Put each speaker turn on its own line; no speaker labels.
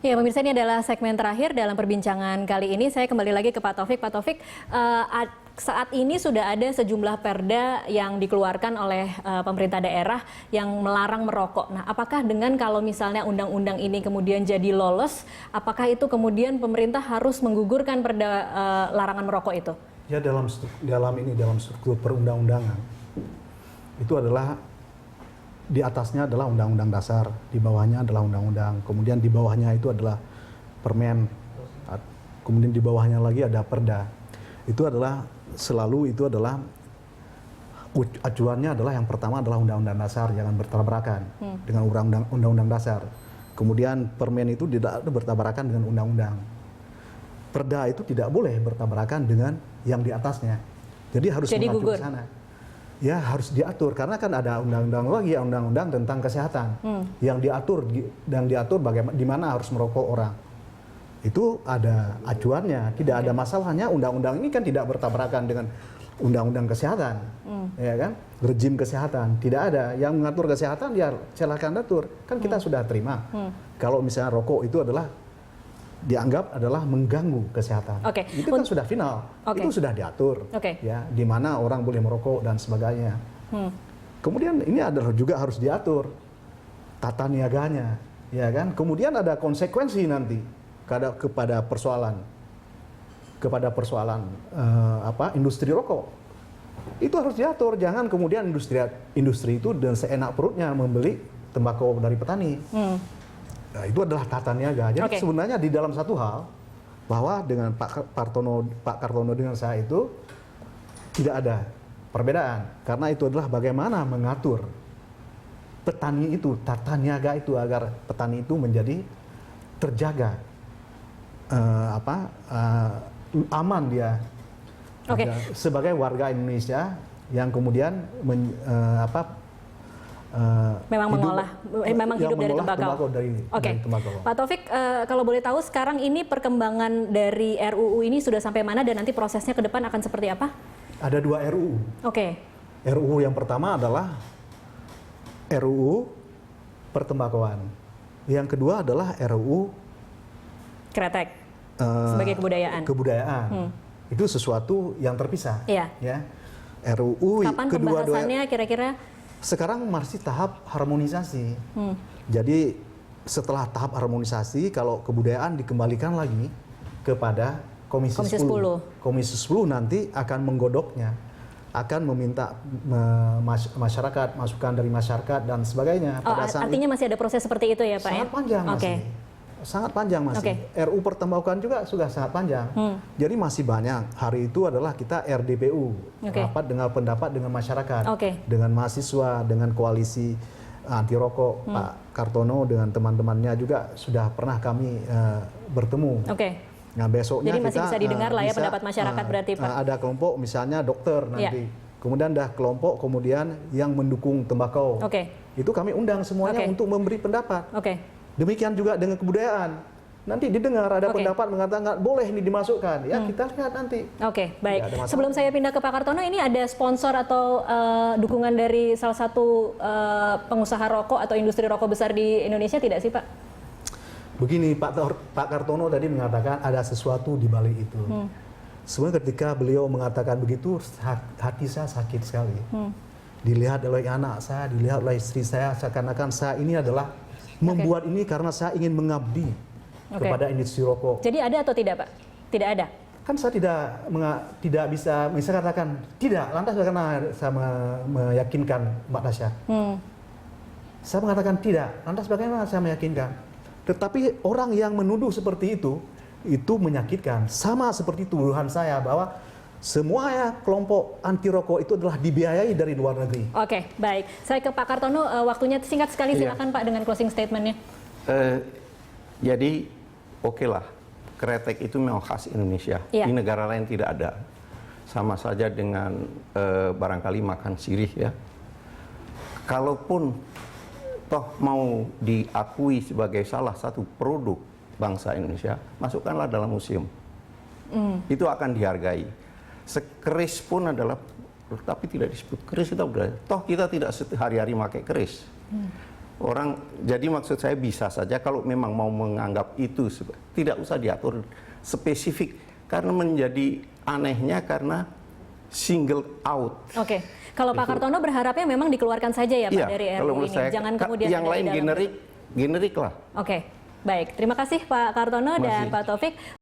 Ya, pemirsa, ini adalah segmen terakhir dalam perbincangan kali ini. Saya kembali lagi ke Pak Taufik. Pak Taufik, saat ini sudah ada sejumlah perda yang dikeluarkan oleh pemerintah daerah yang melarang merokok. Nah, apakah dengan kalau misalnya undang-undang ini kemudian jadi lolos, apakah itu kemudian pemerintah harus menggugurkan perda larangan merokok itu?
Ya, dalam struktur perundang-undangan itu adalah di atasnya adalah undang-undang dasar, di bawahnya adalah undang-undang, kemudian di bawahnya itu adalah permen, kemudian di bawahnya lagi ada perda. Itu adalah selalu itu adalah acuannya adalah yang pertama adalah undang-undang dasar, jangan bertabrakan dengan undang-undang dasar. Kemudian permen itu tidak bertabrakan dengan undang-undang. Perda itu tidak boleh bertabrakan dengan yang di atasnya. Jadi harus mengacu ke sana. Ya, harus diatur karena kan ada undang-undang lagi, undang-undang tentang kesehatan yang diatur bagaimana di mana harus merokok orang. Itu ada acuannya, tidak ada masalahnya. Undang-undang ini kan tidak bertabrakan dengan undang-undang kesehatan, ya kan? Rejim kesehatan tidak ada yang mengatur kesehatan, ya silakan atur. Kan kita sudah terima. Kalau misalnya rokok itu adalah dianggap adalah mengganggu kesehatan. Itu kan sudah final, itu sudah diatur, ya, di mana orang boleh merokok dan sebagainya. Kemudian ini adalah juga harus diatur tata niaganya, ya kan. Kemudian ada konsekuensi nanti kepada persoalan industri rokok. Itu harus diatur, jangan kemudian industri itu dan seenak perutnya membeli tembakau dari petani. Nah, itu adalah tata niaga. Jadi sebenarnya di dalam satu hal bahwa dengan Pak Kartono dengan saya itu tidak ada perbedaan, karena itu adalah bagaimana mengatur petani itu, tata niaga itu agar petani itu menjadi terjaga, aman dia sebagai warga Indonesia yang kemudian memang hidup dari tembakau. Pak Taufik, kalau boleh tahu sekarang ini perkembangan dari RUU ini sudah sampai mana dan nanti prosesnya ke depan akan seperti apa? Ada 2 RUU. RUU yang pertama adalah RUU pertembakauan. Yang kedua adalah RUU
kretek sebagai kebudayaan. Itu sesuatu yang terpisah. Ya.
RUU
kapan pembahasannya kira-kira?
Sekarang masih tahap harmonisasi. Jadi setelah tahap harmonisasi, kalau kebudayaan dikembalikan lagi kepada Komisi 10. Komisi 10 nanti akan menggodoknya, akan meminta masyarakat, masukan dari masyarakat dan sebagainya.
Artinya masih ada proses seperti itu ya Pak?
Sangat panjang masih. Sangat panjang masih. RUU pertembakauan juga sudah sangat panjang. Jadi masih banyak. Hari itu adalah kita RDPU, rapat dengan pendapat dengan masyarakat, dengan mahasiswa, dengan koalisi anti rokok. Pak Kartono dengan teman-temannya juga sudah pernah kami bertemu. Nah, besoknya
jadi masih bisa didengar lah ya pendapat masyarakat berarti Pak.
Ada kelompok misalnya dokter nanti. Kemudian ada kelompok kemudian yang mendukung tembakau. Itu kami undang semuanya untuk memberi pendapat. Demikian juga dengan kebudayaan. Nanti didengar ada pendapat mengatakan boleh ini dimasukkan. Ya, kita lihat nanti.
Baik. Sebelum saya pindah ke Pak Kartono, ini ada sponsor atau dukungan dari salah satu pengusaha rokok atau industri rokok besar di Indonesia tidak sih Pak?
Begini, Pak Kartono tadi mengatakan ada sesuatu di balik itu. Sebenarnya ketika beliau mengatakan begitu, hati saya sakit sekali. Dilihat oleh anak saya, dilihat oleh istri saya, seakan-akan saya ini adalah membuat ini karena saya ingin mengabdi kepada industri rokok.
Jadi ada atau tidak Pak? Tidak ada?
Kan saya tidak bisa katakan tidak, lantas karena saya meyakinkan Mbak Tasya. Saya mengatakan tidak, lantas bagaimana saya meyakinkan? Tetapi orang yang menuduh seperti itu menyakitkan. Sama seperti tuduhan saya bahwa semua kelompok anti rokok itu adalah dibiayai dari luar negeri.
Baik. Saya ke Pak Kartono, waktunya singkat sekali, silakan Pak dengan closing statementnya.
Jadi lah, kretek itu memang khas Indonesia. Di negara lain tidak ada. Sama saja dengan barangkali makan sirih ya. Kalaupun toh mau diakui sebagai salah satu produk bangsa Indonesia, masukkanlah dalam museum. Itu akan dihargai. Keris pun adalah, tapi tidak disebut keris, kita udah. Toh kita tidak hari-hari pakai keris. Orang, jadi maksud saya bisa saja kalau memang mau menganggap itu tidak usah diatur spesifik, karena menjadi anehnya karena single out.
Oke, kalau Pak Kartono berharapnya memang dikeluarkan saja ya Pak
Iya,
dari
kalau
RUU
menurut
ini,
saya,
jangan kemudian
yang
ada di
lain
dalam.
generik lah.
Oke, baik. Terima kasih Pak Kartono dan
Masih.
Pak Taufik.